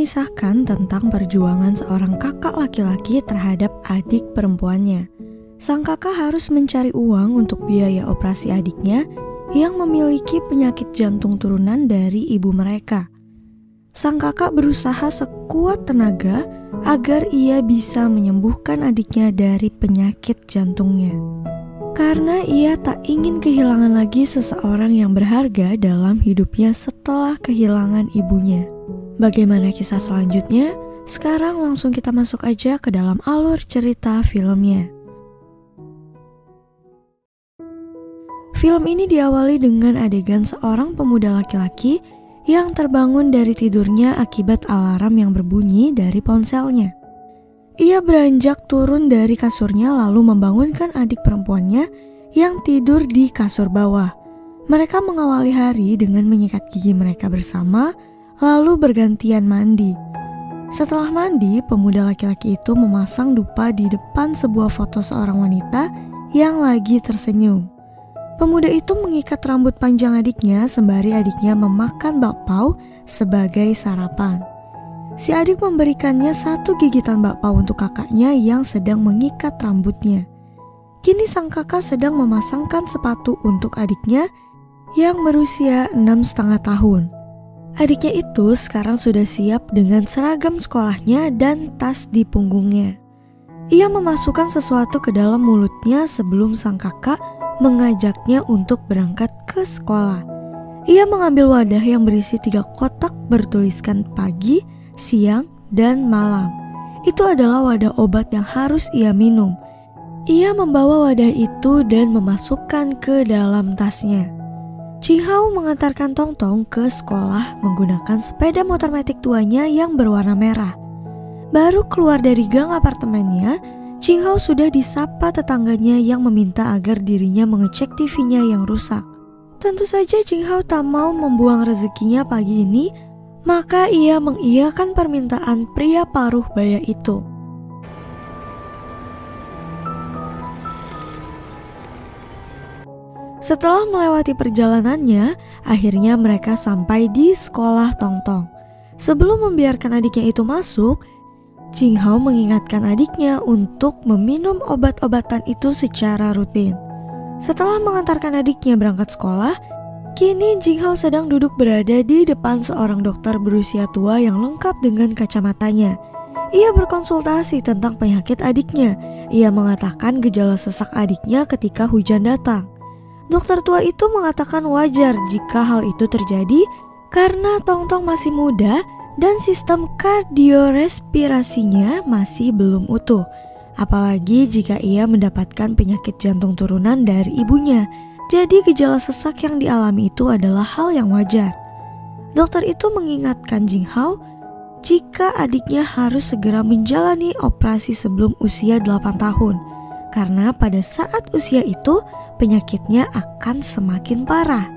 mengisahkan tentang perjuangan seorang kakak laki-laki terhadap adik perempuannya. Sang kakak harus mencari uang untuk biaya operasi adiknya yang memiliki penyakit jantung turunan dari ibu mereka. Sang kakak berusaha sekuat tenaga agar ia bisa menyembuhkan adiknya dari penyakit jantungnya. Karena ia tak ingin kehilangan lagi seseorang yang berharga dalam hidupnya setelah kehilangan ibunya. Bagaimana kisah selanjutnya? Sekarang langsung kita masuk aja ke dalam alur cerita filmnya. Film ini diawali dengan adegan seorang pemuda laki-laki yang terbangun dari tidurnya akibat alarm yang berbunyi dari ponselnya. Ia beranjak turun dari kasurnya lalu membangunkan adik perempuannya yang tidur di kasur bawah. Mereka mengawali hari dengan menyikat gigi mereka bersama, lalu bergantian mandi. Setelah mandi, pemuda laki-laki itu memasang dupa di depan sebuah foto seorang wanita yang lagi tersenyum. Pemuda itu mengikat rambut panjang adiknya sembari adiknya memakan bakpao sebagai sarapan. Si adik memberikannya satu gigitan bakpao untuk kakaknya yang sedang mengikat rambutnya. Kini sang kakak sedang memasangkan sepatu untuk adiknya yang berusia 6,5 tahun. Adiknya itu sekarang sudah siap dengan seragam sekolahnya dan tas di punggungnya. Ia memasukkan sesuatu ke dalam mulutnya sebelum sang kakak mengajaknya untuk berangkat ke sekolah. Ia mengambil wadah yang berisi 3 kotak bertuliskan pagi, siang, dan malam. Itu adalah wadah obat yang harus ia minum. Ia membawa wadah itu dan memasukkan ke dalam tasnya. Jinghao mengantarkan Tongtong ke sekolah menggunakan sepeda motor metik tuanya yang berwarna merah. Baru keluar dari gang apartemennya, Jinghao sudah disapa tetangganya yang meminta agar dirinya mengecek TV-nya yang rusak. Tentu saja Jinghao tak mau membuang rezekinya pagi ini, maka ia mengiyakan permintaan pria paruh baya itu. Setelah melewati perjalanannya, akhirnya mereka sampai di sekolah Tongtong. Sebelum membiarkan adiknya itu masuk, Jinghao mengingatkan adiknya untuk meminum obat-obatan itu secara rutin. Setelah mengantarkan adiknya berangkat sekolah, kini Jinghao sedang duduk berada di depan seorang dokter berusia tua yang lengkap dengan kacamatanya. Ia berkonsultasi tentang penyakit adiknya. Ia mengatakan gejala sesak adiknya ketika hujan datang. Dokter tua itu mengatakan wajar jika hal itu terjadi karena Tongtong masih muda dan sistem kardiorespirasinya masih belum utuh. Apalagi jika ia mendapatkan penyakit jantung turunan dari ibunya. Jadi gejala sesak yang dialami itu adalah hal yang wajar. Dokter itu mengingatkan Jinghao jika adiknya harus segera menjalani operasi sebelum usia 8 tahun. Karena pada saat usia itu penyakitnya akan semakin parah.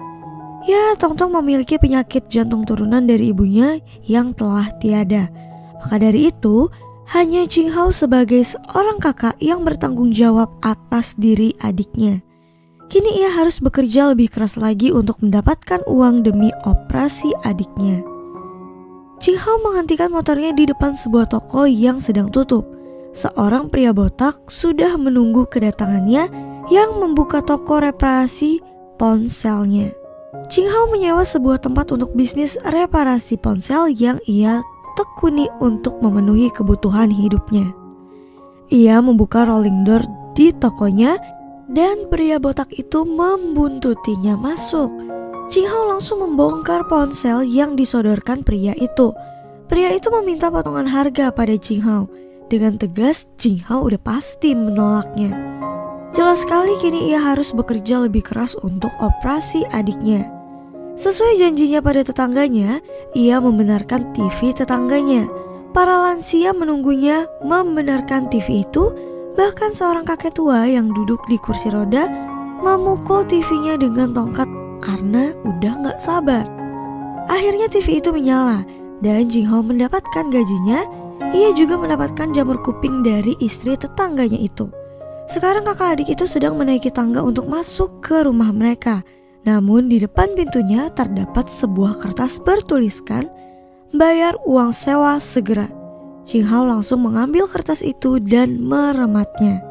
Ya, Tongtong memiliki penyakit jantung turunan dari ibunya yang telah tiada. Maka dari itu, hanya Jinghao sebagai seorang kakak yang bertanggung jawab atas diri adiknya. Kini ia harus bekerja lebih keras lagi untuk mendapatkan uang demi operasi adiknya. Jinghao menghentikan motornya di depan sebuah toko yang sedang tutup. Seorang pria botak sudah menunggu kedatangannya yang membuka toko reparasi ponselnya. Jinghao menyewa sebuah tempat untuk bisnis reparasi ponsel yang ia tekuni untuk memenuhi kebutuhan hidupnya. Ia membuka rolling door di tokonya dan pria botak itu membuntutinya masuk. Jinghao langsung membongkar ponsel yang disodorkan pria itu. Pria itu meminta potongan harga pada Jinghao. Dengan tegas, Jinghao udah pasti menolaknya. Jelas sekali kini ia harus bekerja lebih keras untuk operasi adiknya. Sesuai janjinya pada tetangganya, ia membenarkan TV tetangganya. Para lansia menunggunya membenarkan TV itu, bahkan seorang kakek tua yang duduk di kursi roda memukul TV-nya dengan tongkat karena udah gak sabar. Akhirnya TV itu menyala dan Jinghao mendapatkan gajinya. Ia juga mendapatkan jamur kuping dari istri tetangganya itu. Sekarang kakak adik itu sedang menaiki tangga untuk masuk ke rumah mereka. Namun di depan pintunya terdapat sebuah kertas bertuliskan, bayar uang sewa segera. Jing Hao langsung mengambil kertas itu dan merematnya.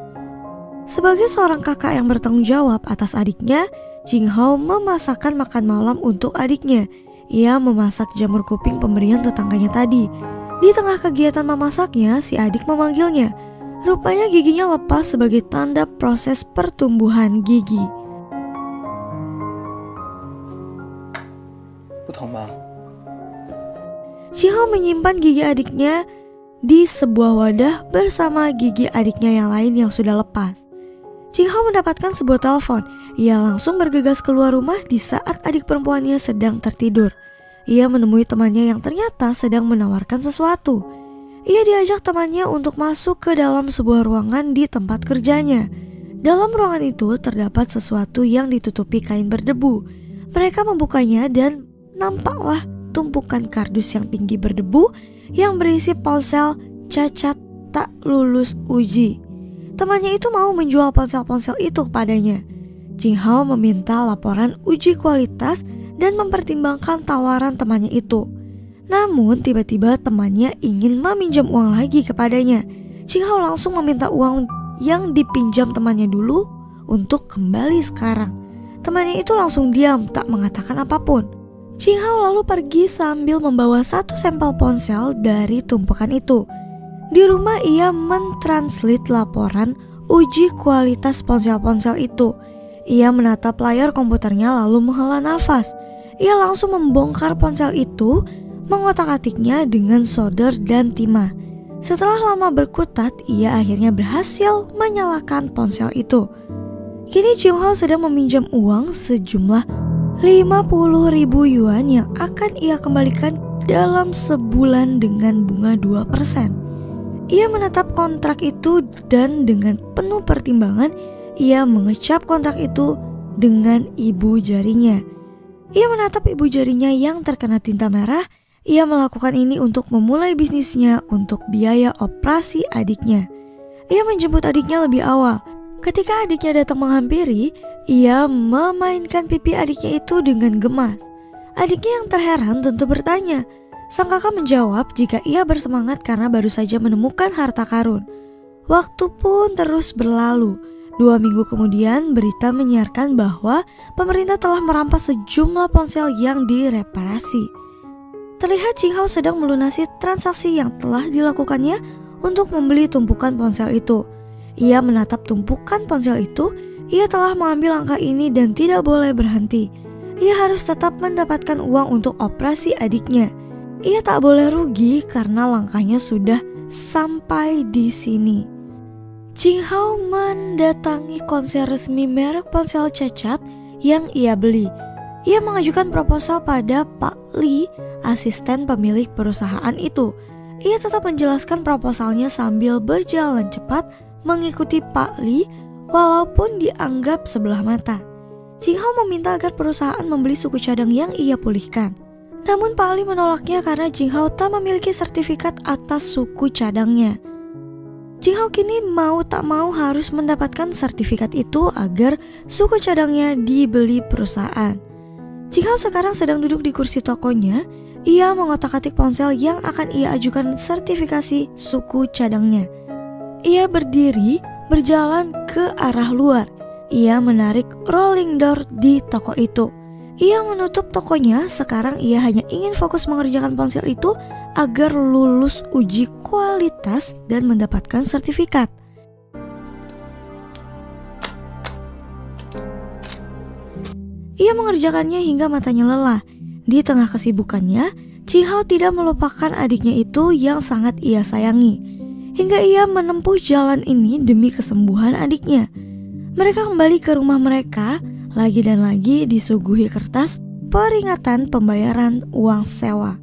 Sebagai seorang kakak yang bertanggung jawab atas adiknya, Jing Hao memasakkan makan malam untuk adiknya. Ia memasak jamur kuping pemberian tetangganya tadi. Di tengah kegiatan memasaknya, si adik memanggilnya. Rupanya giginya lepas sebagai tanda proses pertumbuhan gigi. Jing Hao menyimpan gigi adiknya di sebuah wadah bersama gigi adiknya yang lain yang sudah lepas. Jing Hao mendapatkan sebuah telepon. Ia langsung bergegas keluar rumah di saat adik perempuannya sedang tertidur. Ia menemui temannya yang ternyata sedang menawarkan sesuatu. Ia diajak temannya untuk masuk ke dalam sebuah ruangan di tempat kerjanya. Dalam ruangan itu terdapat sesuatu yang ditutupi kain berdebu. Mereka membukanya dan nampaklah tumpukan kardus yang tinggi berdebu yang berisi ponsel cacat tak lulus uji. Temannya itu mau menjual ponsel-ponsel itu kepadanya. Jing Hao meminta laporan uji kualitas dan mempertimbangkan tawaran temannya itu. Namun tiba-tiba temannya ingin meminjam uang lagi kepadanya. Jing Hao langsung meminta uang yang dipinjam temannya dulu untuk kembali sekarang. Temannya itu langsung diam, tak mengatakan apapun. Jing Hao lalu pergi sambil membawa satu sampel ponsel dari tumpukan itu. Di rumah ia mentranslate laporan uji kualitas ponsel-ponsel itu. Ia menatap layar komputernya lalu menghela nafas. Ia langsung membongkar ponsel itu, mengotak-atiknya dengan solder dan timah. Setelah lama berkutat, ia akhirnya berhasil menyalakan ponsel itu. Kini Jing Hao sedang meminjam uang sejumlah 50.000 yuan yang akan ia kembalikan dalam sebulan dengan bunga 2%. Ia menetap kontrak itu dan dengan penuh pertimbangan ia mengecap kontrak itu dengan ibu jarinya. Ia menatap ibu jarinya yang terkena tinta merah. Ia melakukan ini untuk memulai bisnisnya untuk biaya operasi adiknya. Ia menjemput adiknya lebih awal. Ketika adiknya datang menghampiri, ia memainkan pipi adiknya itu dengan gemas. Adiknya yang terheran tentu bertanya. Sang kakak menjawab jika ia bersemangat karena baru saja menemukan harta karun. Waktu pun terus berlalu. 2 minggu kemudian berita menyiarkan bahwa pemerintah telah merampas sejumlah ponsel yang direparasi. Terlihat Jing Hao sedang melunasi transaksi yang telah dilakukannya untuk membeli tumpukan ponsel itu. Ia menatap tumpukan ponsel itu. Ia telah mengambil langkah ini dan tidak boleh berhenti. Ia harus tetap mendapatkan uang untuk operasi adiknya. Ia tak boleh rugi karena langkahnya sudah sampai di sini. Jing Hao mendatangi konser resmi merek ponsel cacat yang ia beli. Ia mengajukan proposal pada Pak Li, asisten pemilik perusahaan itu. Ia tetap menjelaskan proposalnya sambil berjalan cepat mengikuti Pak Li walaupun dianggap sebelah mata. Jing Hao meminta agar perusahaan membeli suku cadang yang ia pulihkan. Namun Pak Ali menolaknya karena Jing Hao tak memiliki sertifikat atas suku cadangnya. Jing Hao kini mau tak mau harus mendapatkan sertifikat itu agar suku cadangnya dibeli perusahaan. Jing Hao sekarang sedang duduk di kursi tokonya. Ia mengotak-atik ponsel yang akan ia ajukan sertifikasi suku cadangnya. Ia berdiri berjalan ke arah luar. Ia menarik rolling door di toko itu. Ia menutup tokonya. Sekarang ia hanya ingin fokus mengerjakan ponsel itu agar lulus uji kualitas dan mendapatkan sertifikat. Ia mengerjakannya hingga matanya lelah. Di tengah kesibukannya, Jing Hao tidak melupakan adiknya itu yang sangat ia sayangi. Hingga ia menempuh jalan ini demi kesembuhan adiknya. Mereka kembali ke rumah mereka. Lagi dan lagi disuguhi kertas peringatan pembayaran uang sewa.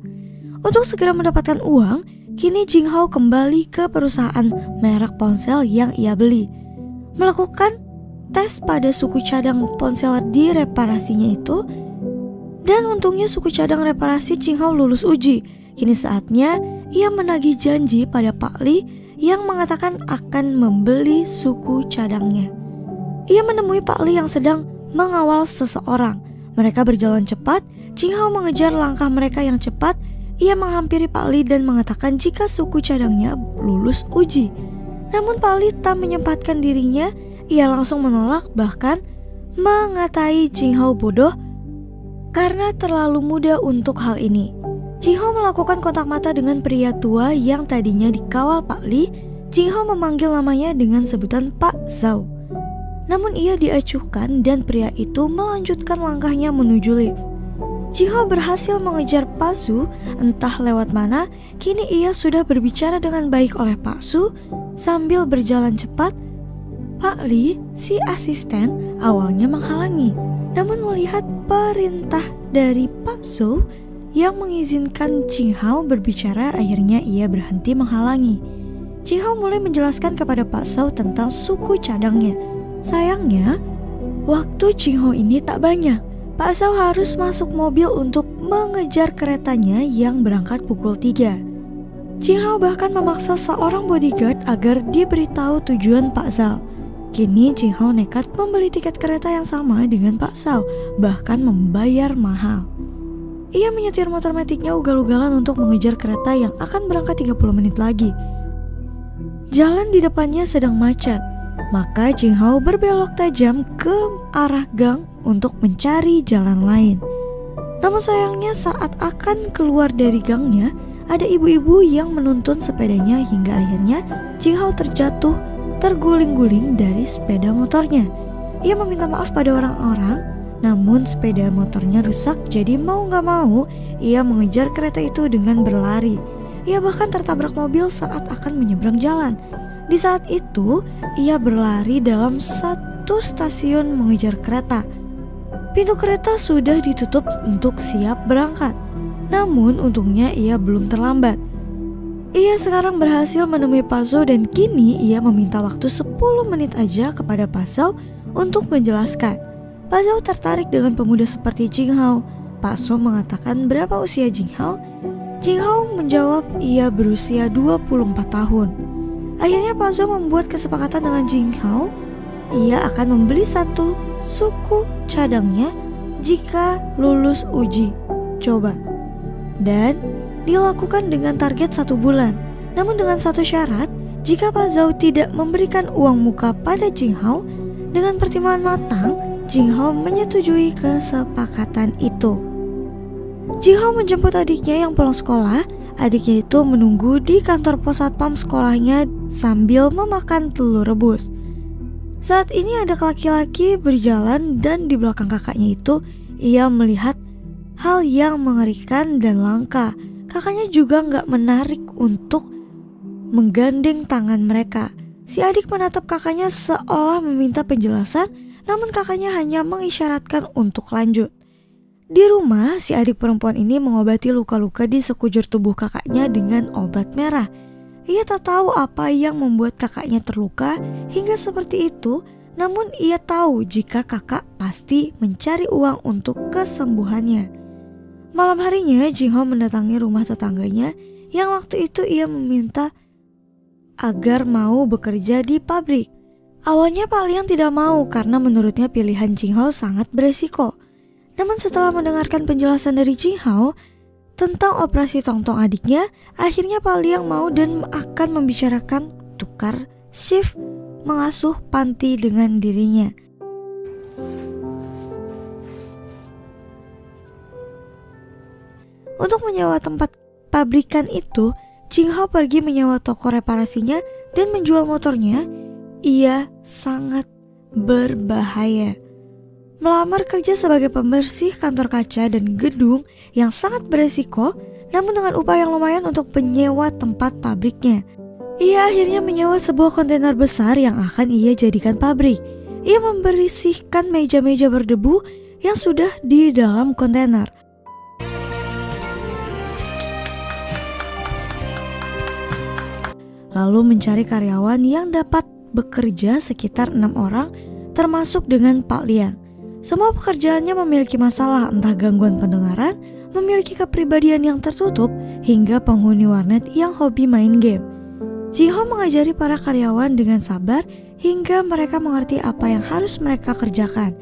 Untuk segera mendapatkan uang, kini Jing Hao kembali ke perusahaan merek ponsel yang ia beli. Melakukan tes pada suku cadang ponsel di reparasinya itu. Dan untungnya suku cadang reparasi Jing Hao lulus uji. Kini saatnya ia menagih janji pada Pak Li yang mengatakan akan membeli suku cadangnya. Ia menemui Pak Li yang sedang mengawal seseorang. Mereka berjalan cepat. Jing Hao mengejar langkah mereka yang cepat. Ia menghampiri Pak Li dan mengatakan jika suku cadangnya lulus uji. Namun Pak Li tak menyempatkan dirinya. Ia langsung menolak, bahkan mengatai Jing Hao bodoh karena terlalu muda untuk hal ini. Jing Hao melakukan kontak mata dengan pria tua yang tadinya dikawal Pak Li. Jing Hao memanggil namanya dengan sebutan Pak Zhao. Namun ia diacuhkan dan pria itu melanjutkan langkahnya menuju lift. Jing Hao berhasil mengejar Pak Su, entah lewat mana. Kini ia sudah berbicara dengan baik oleh Pak Su. Sambil berjalan cepat, Pak Li, si asisten, awalnya menghalangi. Namun melihat perintah dari Pak Su yang mengizinkan Jing Hao berbicara, akhirnya ia berhenti menghalangi. Jing Hao mulai menjelaskan kepada Pak Zhao tentang suku cadangnya. Sayangnya, waktu Jing Hao ini tak banyak. Pak Zhao harus masuk mobil untuk mengejar keretanya yang berangkat pukul 3. Jing Hao bahkan memaksa seorang bodyguard agar diberitahu tujuan Pak Zhao. Kini Jing Hao nekat membeli tiket kereta yang sama dengan Pak Zhao, bahkan membayar mahal. Ia menyetir motor metiknya ugal-ugalan untuk mengejar kereta yang akan berangkat 30 menit lagi. Jalan di depannya sedang macet, maka Jing Hao berbelok tajam ke arah gang untuk mencari jalan lain. Namun sayangnya saat akan keluar dari gangnya, ada ibu-ibu yang menuntun sepedanya hingga akhirnya Jing Hao terjatuh terguling-guling dari sepeda motornya. Ia meminta maaf pada orang-orang, namun sepeda motornya rusak, jadi mau gak mau ia mengejar kereta itu dengan berlari. Ia bahkan tertabrak mobil saat akan menyeberang jalan. Di saat itu, ia berlari dalam satu stasiun mengejar kereta. Pintu kereta sudah ditutup untuk siap berangkat. Namun untungnya ia belum terlambat. Ia sekarang berhasil menemui Pak Zhao dan kini ia meminta waktu 10 menit aja kepada Pak Zhao untuk menjelaskan. Pak Zhao tertarik dengan pemuda seperti Jing Hao. Pak Zhao mengatakan berapa usia Jing Hao. Jing Hao menjawab ia berusia 24 tahun. Akhirnya Pak Zhao membuat kesepakatan dengan Jing Hao. Ia akan membeli satu suku cadangnya jika lulus uji coba, dan dilakukan dengan target 1 bulan. Namun dengan satu syarat, jika Pak Zhao tidak memberikan uang muka pada Jing Hao. Dengan pertimbangan matang, Jing Hao menyetujui kesepakatan itu. Jing Hao menjemput adiknya yang pulang sekolah. Adiknya itu menunggu di kantor pos satpam sekolahnya sambil memakan telur rebus. Saat ini ada laki-laki berjalan dan di belakang kakaknya itu ia melihat hal yang mengerikan dan langka. Kakaknya juga gak menarik untuk menggandeng tangan mereka. Si adik menatap kakaknya seolah meminta penjelasan, namun kakaknya hanya mengisyaratkan untuk lanjut. Di rumah, si adik perempuan ini mengobati luka-luka di sekujur tubuh kakaknya dengan obat merah. Ia tak tahu apa yang membuat kakaknya terluka hingga seperti itu, namun ia tahu jika kakak pasti mencari uang untuk kesembuhannya. Malam harinya, Jing Hao mendatangi rumah tetangganya yang waktu itu ia meminta agar mau bekerja di pabrik. Awalnya Pak Liang tidak mau karena menurutnya pilihan Jing Hao sangat beresiko. Namun setelah mendengarkan penjelasan dari Jing Hao tentang operasi tongtong adiknya, akhirnya Pak Liang mau dan akan membicarakan tukar shift mengasuh panti dengan dirinya. Untuk menyewa tempat pabrikan itu, Jing Hao pergi menyewa toko reparasinya dan menjual motornya. Ia sangat berbahaya. Melamar kerja sebagai pembersih kantor kaca dan gedung yang sangat beresiko, namun dengan upah yang lumayan untuk menyewa tempat pabriknya. Ia akhirnya menyewa sebuah kontainer besar yang akan ia jadikan pabrik. Ia membersihkan meja-meja berdebu yang sudah di dalam kontainer. Lalu mencari karyawan yang dapat bekerja sekitar 6 orang, termasuk dengan Pak Liang. Semua pekerjaannya memiliki masalah, entah gangguan pendengaran, memiliki kepribadian yang tertutup, hingga penghuni warnet yang hobi main game. Jing Hao mengajari para karyawan dengan sabar hingga mereka mengerti apa yang harus mereka kerjakan.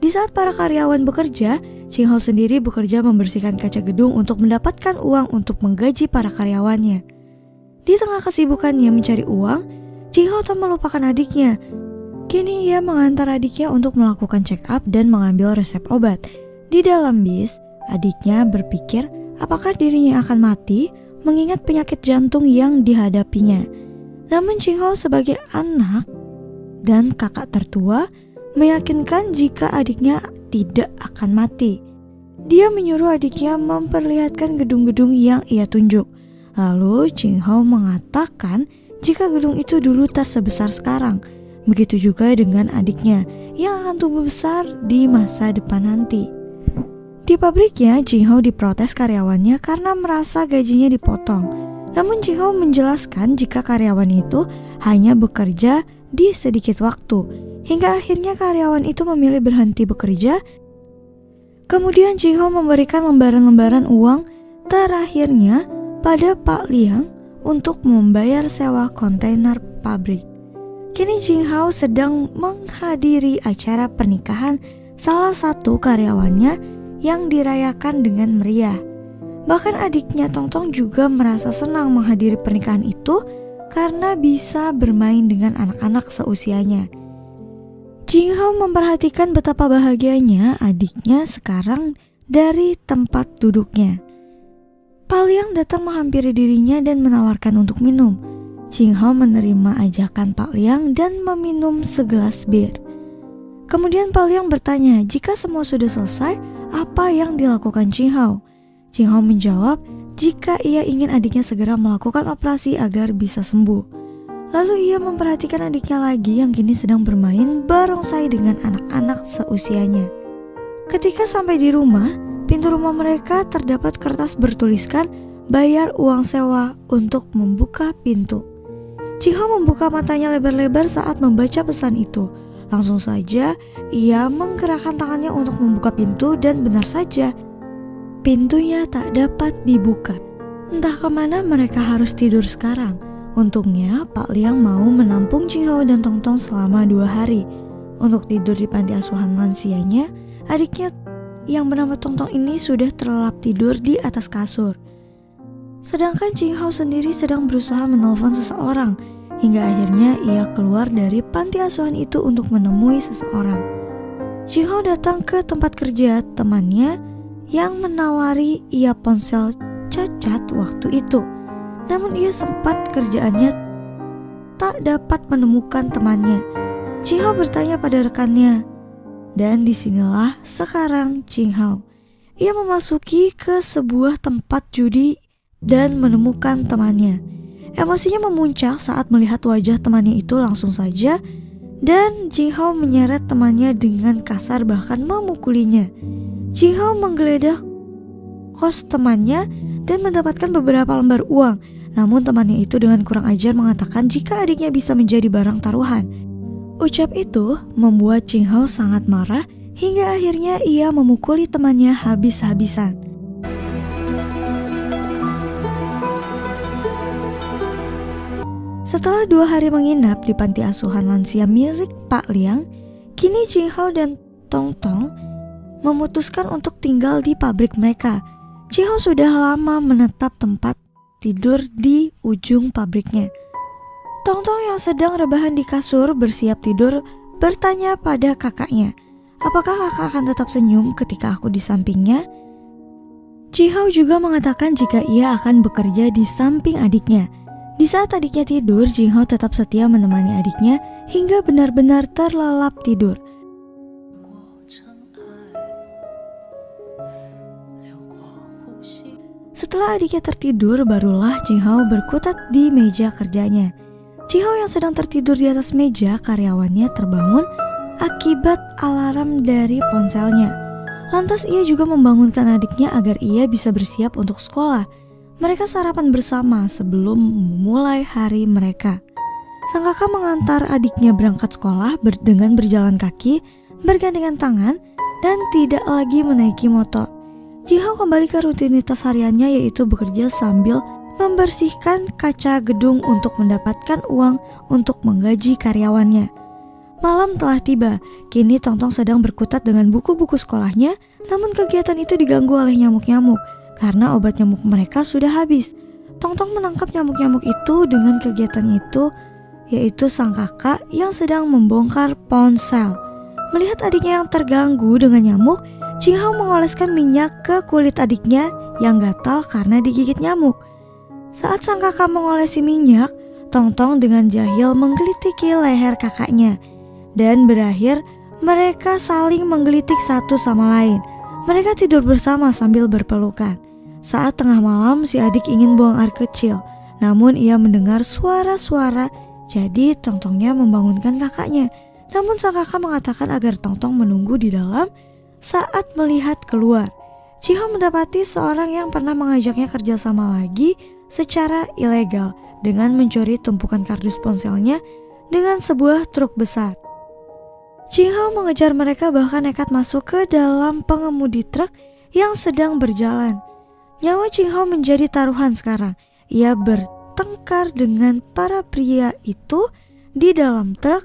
Di saat para karyawan bekerja, Jing Hao sendiri bekerja membersihkan kaca gedung untuk mendapatkan uang untuk menggaji para karyawannya. Di tengah kesibukannya mencari uang, Jing Hao tak melupakan adiknya. Kini ia mengantar adiknya untuk melakukan check up dan mengambil resep obat. Di dalam bis, adiknya berpikir apakah dirinya akan mati mengingat penyakit jantung yang dihadapinya. Namun Jing Hao sebagai anak dan kakak tertua meyakinkan jika adiknya tidak akan mati. Dia menyuruh adiknya memperlihatkan gedung-gedung yang ia tunjuk. Lalu Jing Hao mengatakan jika gedung itu dulu tak sebesar sekarang. Begitu juga dengan adiknya yang akan tumbuh besar di masa depan nanti. Di pabriknya, Jing Hao diprotes karyawannya karena merasa gajinya dipotong. Namun Jing Hao menjelaskan jika karyawan itu hanya bekerja di sedikit waktu. Hingga akhirnya karyawan itu memilih berhenti bekerja. Kemudian Jing Hao memberikan lembaran-lembaran uang terakhirnya pada Pak Liang untuk membayar sewa kontainer pabrik. Kini Jing Hao sedang menghadiri acara pernikahan salah satu karyawannya yang dirayakan dengan meriah. Bahkan adiknya Tong Tong juga merasa senang menghadiri pernikahan itu karena bisa bermain dengan anak-anak seusianya. Jing Hao memperhatikan betapa bahagianya adiknya sekarang dari tempat duduknya. Pak Liang datang menghampiri dirinya dan menawarkan untuk minum. Jing Hao menerima ajakan Pak Liang dan meminum segelas bir. Kemudian Pak Liang bertanya jika semua sudah selesai, apa yang dilakukan Jing Hao? Jing Hao menjawab jika ia ingin adiknya segera melakukan operasi agar bisa sembuh. Lalu ia memperhatikan adiknya lagi yang kini sedang bermain barongsai dengan anak-anak seusianya. Ketika sampai di rumah, pintu rumah mereka terdapat kertas bertuliskan bayar uang sewa untuk membuka pintu. Jing Hao membuka matanya lebar-lebar saat membaca pesan itu. Langsung saja ia menggerakkan tangannya untuk membuka pintu dan benar saja pintunya tak dapat dibuka. Entah kemana mereka harus tidur sekarang. Untungnya Pak Liang mau menampung Jing Hao dan Tong Tong selama 2 hari. Untuk tidur di panti asuhan lansianya, adiknya yang bernama Tong Tong ini sudah terlelap tidur di atas kasur. Sedangkan Jing Hao sendiri sedang berusaha menelpon seseorang. Hingga akhirnya ia keluar dari panti asuhan itu untuk menemui seseorang. Jing Hao datang ke tempat kerja temannya yang menawari ia ponsel cacat waktu itu. Namun ia sempat kerjaannya tak dapat menemukan temannya. Jing Hao bertanya pada rekannya. Dan disinilah sekarang Jing Hao. Ia memasuki ke sebuah tempat judi dan menemukan temannya. Emosinya memuncak saat melihat wajah temannya itu langsung saja. Dan Jing Hao menyeret temannya dengan kasar bahkan memukulinya. Jing Hao menggeledah kos temannya dan mendapatkan beberapa lembar uang. Namun temannya itu dengan kurang ajar mengatakan jika adiknya bisa menjadi barang taruhan. Ucap itu membuat Jing Hao sangat marah hingga akhirnya ia memukuli temannya habis-habisan. Setelah 2 hari menginap di panti asuhan lansia milik Pak Liang, kini Jing Hao dan Tong Tong memutuskan untuk tinggal di pabrik mereka. Jing Hao sudah lama menetap tempat tidur di ujung pabriknya. Tong Tong yang sedang rebahan di kasur bersiap tidur bertanya pada kakaknya, apakah kakak akan tetap senyum ketika aku di sampingnya? Jing Hao juga mengatakan jika ia akan bekerja di samping adiknya. Di saat adiknya tidur, Jing Hao tetap setia menemani adiknya hingga benar-benar terlelap tidur. Setelah adiknya tertidur, barulah Jing Hao berkutat di meja kerjanya. Jing Hao yang sedang tertidur di atas meja karyawannya terbangun akibat alarm dari ponselnya. Lantas ia juga membangunkan adiknya agar ia bisa bersiap untuk sekolah. Mereka sarapan bersama sebelum memulai hari mereka. Sang kakak mengantar adiknya berangkat sekolah dengan berjalan kaki, bergandengan tangan, dan tidak lagi menaiki motor. Jing Hao kembali ke rutinitas hariannya, yaitu bekerja sambil membersihkan kaca gedung untuk mendapatkan uang untuk menggaji karyawannya. Malam telah tiba. Kini Tongtong sedang berkutat dengan buku-buku sekolahnya, namun kegiatan itu diganggu oleh nyamuk-nyamuk karena obat nyamuk mereka sudah habis. Tongtong menangkap nyamuk-nyamuk itu dengan kegiatan itu, yaitu sang kakak yang sedang membongkar ponsel. Melihat adiknya yang terganggu dengan nyamuk, Jing Hao mengoleskan minyak ke kulit adiknya yang gatal karena digigit nyamuk. Saat sang kakak mengolesi minyak, Tongtong dengan jahil menggelitiki leher kakaknya. Dan berakhir mereka saling menggelitik satu sama lain. Mereka tidur bersama sambil berpelukan. Saat tengah malam si adik ingin buang air kecil, namun ia mendengar suara-suara, jadi Tongtongnya membangunkan kakaknya. Namun sang kakak mengatakan agar Tongtong menunggu di dalam saat melihat keluar. Jing Hao mendapati seorang yang pernah mengajaknya kerjasama lagi secara ilegal dengan mencuri tumpukan kardus ponselnya dengan sebuah truk besar. Jing Hao mengejar mereka bahkan nekat masuk ke dalam pengemudi truk yang sedang berjalan. Nyawa Jing Hao menjadi taruhan sekarang. Ia bertengkar dengan para pria itu di dalam truk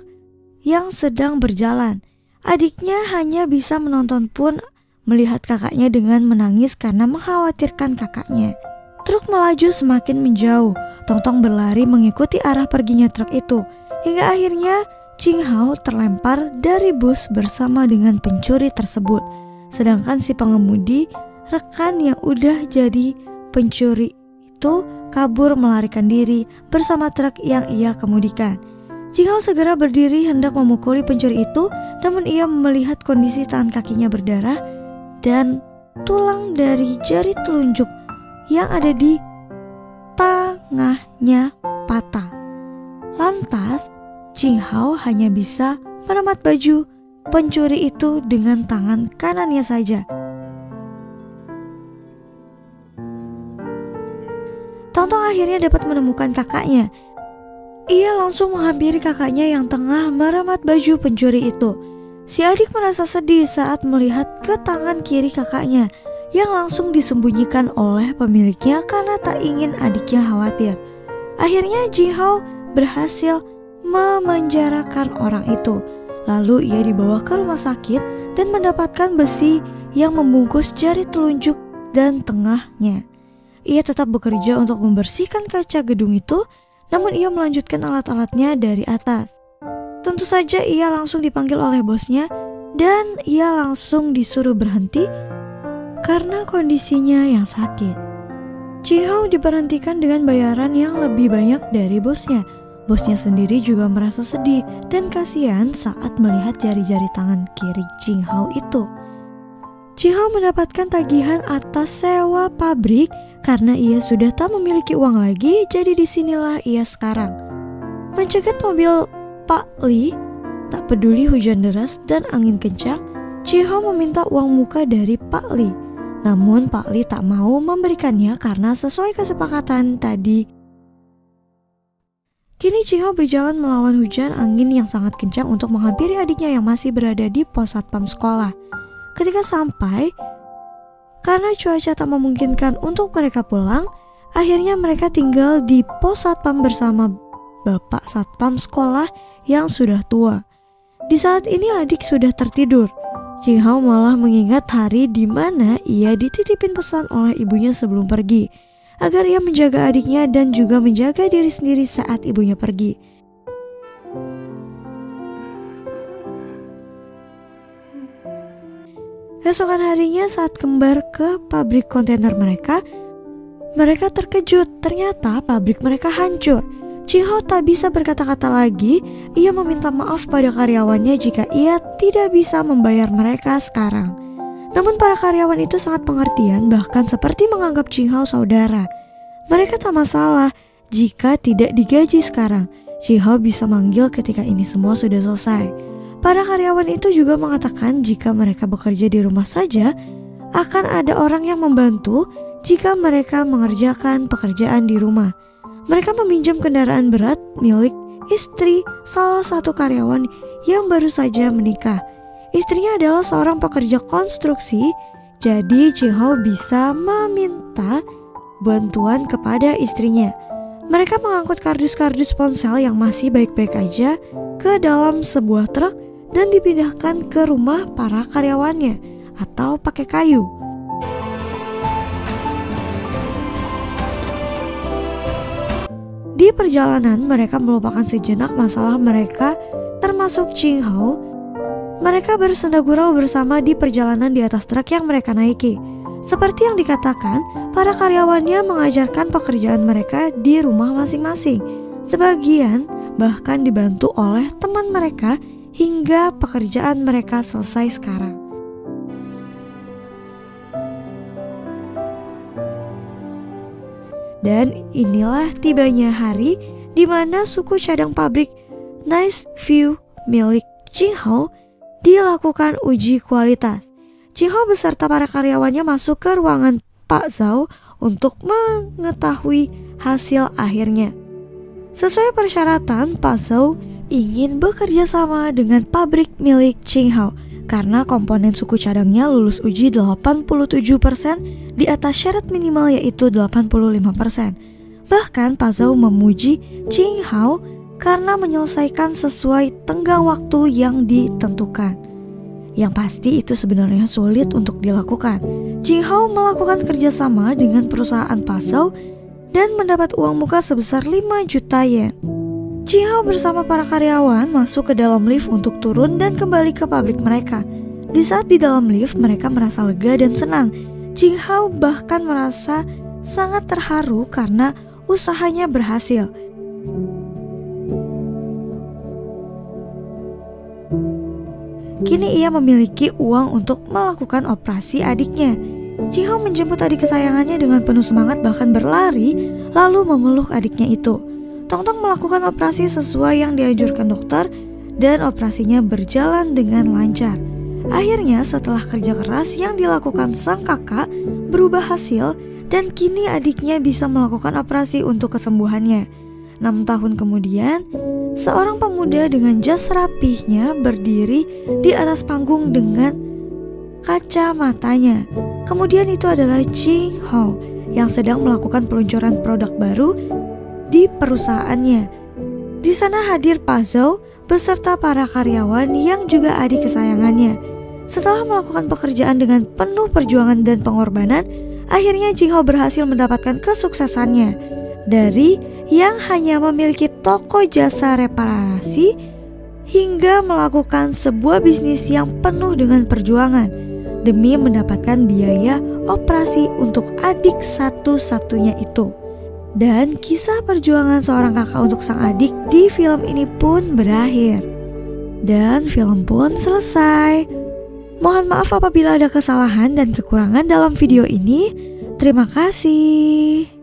yang sedang berjalan. Adiknya hanya bisa menonton pun melihat kakaknya dengan menangis karena mengkhawatirkan kakaknya. Truk melaju semakin menjauh. Tongtong berlari mengikuti arah perginya truk itu. Hingga akhirnya Jing Hao terlempar dari bus bersama dengan pencuri tersebut. Sedangkan si pengemudi, rekan yang udah jadi pencuri itu kabur melarikan diri bersama truk yang ia kemudikan. Jing Hao segera berdiri hendak memukuli pencuri itu, namun ia melihat kondisi tangan kakinya berdarah dan tulang dari jari telunjuk yang ada di tengahnya patah. Lantas Jing Hao hanya bisa meremat baju pencuri itu dengan tangan kanannya saja. Tongtong akhirnya dapat menemukan kakaknya. Ia langsung menghampiri kakaknya yang tengah meremat baju pencuri itu. Si adik merasa sedih saat melihat ke tangan kiri kakaknya yang langsung disembunyikan oleh pemiliknya karena tak ingin adiknya khawatir. Akhirnya Jing Hao berhasil memenjarakan orang itu. Lalu ia dibawa ke rumah sakit dan mendapatkan besi yang membungkus jari telunjuk dan tengahnya. Ia tetap bekerja untuk membersihkan kaca gedung itu, namun ia melanjutkan alat-alatnya dari atas. Tentu saja ia langsung dipanggil oleh bosnya dan ia langsung disuruh berhenti karena kondisinya yang sakit. Jing Hao diberhentikan dengan bayaran yang lebih banyak dari bosnya. Bosnya sendiri juga merasa sedih dan kasihan saat melihat jari-jari tangan kiri Jing Hao itu. Jing Hao mendapatkan tagihan atas sewa pabrik karena ia sudah tak memiliki uang lagi, jadi disinilah ia sekarang. Mencegat mobil Pak Li, tak peduli hujan deras dan angin kencang, Jing Hao meminta uang muka dari Pak Li. Namun Pak Li tak mau memberikannya karena sesuai kesepakatan tadi. Kini Jing Hao berjalan melawan hujan angin yang sangat kencang untuk menghampiri adiknya yang masih berada di pos satpam sekolah. Ketika sampai, karena cuaca tak memungkinkan untuk mereka pulang, akhirnya mereka tinggal di pos satpam bersama bapak satpam sekolah yang sudah tua. Di saat ini adik sudah tertidur. Jing Hao malah mengingat hari di mana ia dititipin pesan oleh ibunya sebelum pergi, agar ia menjaga adiknya dan juga menjaga diri sendiri saat ibunya pergi. Esokan harinya saat kembar ke pabrik kontainer mereka terkejut, ternyata pabrik mereka hancur. Jing Hao tak bisa berkata-kata lagi. Ia meminta maaf pada karyawannya jika ia tidak bisa membayar mereka sekarang. Namun para karyawan itu sangat pengertian, bahkan seperti menganggap Jing Hao saudara. Mereka tak masalah jika tidak digaji sekarang. Jing Hao bisa manggil ketika ini semua sudah selesai. Para karyawan itu juga mengatakan jika mereka bekerja di rumah saja, akan ada orang yang membantu jika mereka mengerjakan pekerjaan di rumah. Mereka meminjam kendaraan berat milik istri salah satu karyawan yang baru saja menikah. Istrinya adalah seorang pekerja konstruksi, jadi Jing Hao bisa meminta bantuan kepada istrinya. Mereka mengangkut kardus-kardus ponsel yang masih baik-baik aja ke dalam sebuah truk dan dipindahkan ke rumah para karyawannya atau pakai kayu. Di perjalanan mereka melupakan sejenak masalah mereka, termasuk Jing Hao. Mereka bersenda gurau bersama di perjalanan di atas truk yang mereka naiki. Seperti yang dikatakan, para karyawannya mengajarkan pekerjaan mereka di rumah masing-masing. Sebagian bahkan dibantu oleh teman mereka hingga pekerjaan mereka selesai sekarang. Dan inilah tibanya hari di mana suku cadang pabrik Nice View milik Jing Hao dilakukan uji kualitas. Jing Hao beserta para karyawannya masuk ke ruangan Pak Zhao untuk mengetahui hasil akhirnya. Sesuai persyaratan, Pak Zhao ingin bekerja sama dengan pabrik milik Jing Hao karena komponen suku cadangnya lulus uji 87% di atas syarat minimal yaitu 85%. Bahkan Pak Zhao memuji Jing Hao karena menyelesaikan sesuai tenggang waktu yang ditentukan. Yang pasti itu sebenarnya sulit untuk dilakukan. Jing Hao melakukan kerjasama dengan perusahaan Pak Zhao dan mendapat uang muka sebesar 5 juta yen. Jing Hao bersama para karyawan masuk ke dalam lift untuk turun dan kembali ke pabrik mereka. Di saat di dalam lift mereka merasa lega dan senang. Jing Hao bahkan merasa sangat terharu karena usahanya berhasil. Kini ia memiliki uang untuk melakukan operasi adiknya. Jing Hao menjemput adik kesayangannya dengan penuh semangat bahkan berlari lalu memeluk adiknya itu. Tong Tong melakukan operasi sesuai yang dianjurkan dokter dan operasinya berjalan dengan lancar. Akhirnya setelah kerja keras yang dilakukan sang kakak berubah hasil dan kini adiknya bisa melakukan operasi untuk kesembuhannya. 6 tahun kemudian, seorang pemuda dengan jas rapihnya berdiri di atas panggung dengan kacamatanya. Kemudian itu adalah Jing Hao yang sedang melakukan peluncuran produk baru di perusahaannya. Di sana hadir Pak Zhao beserta para karyawan yang juga adik kesayangannya. Setelah melakukan pekerjaan dengan penuh perjuangan dan pengorbanan, akhirnya Jing Hao berhasil mendapatkan kesuksesannya. Dari yang hanya memiliki toko jasa reparasi hingga melakukan sebuah bisnis yang penuh dengan perjuangan demi mendapatkan biaya operasi untuk adik satu-satunya itu. Dan kisah perjuangan seorang kakak untuk sang adik di film ini pun berakhir. Dan film pun selesai. Mohon maaf apabila ada kesalahan dan kekurangan dalam video ini. Terima kasih.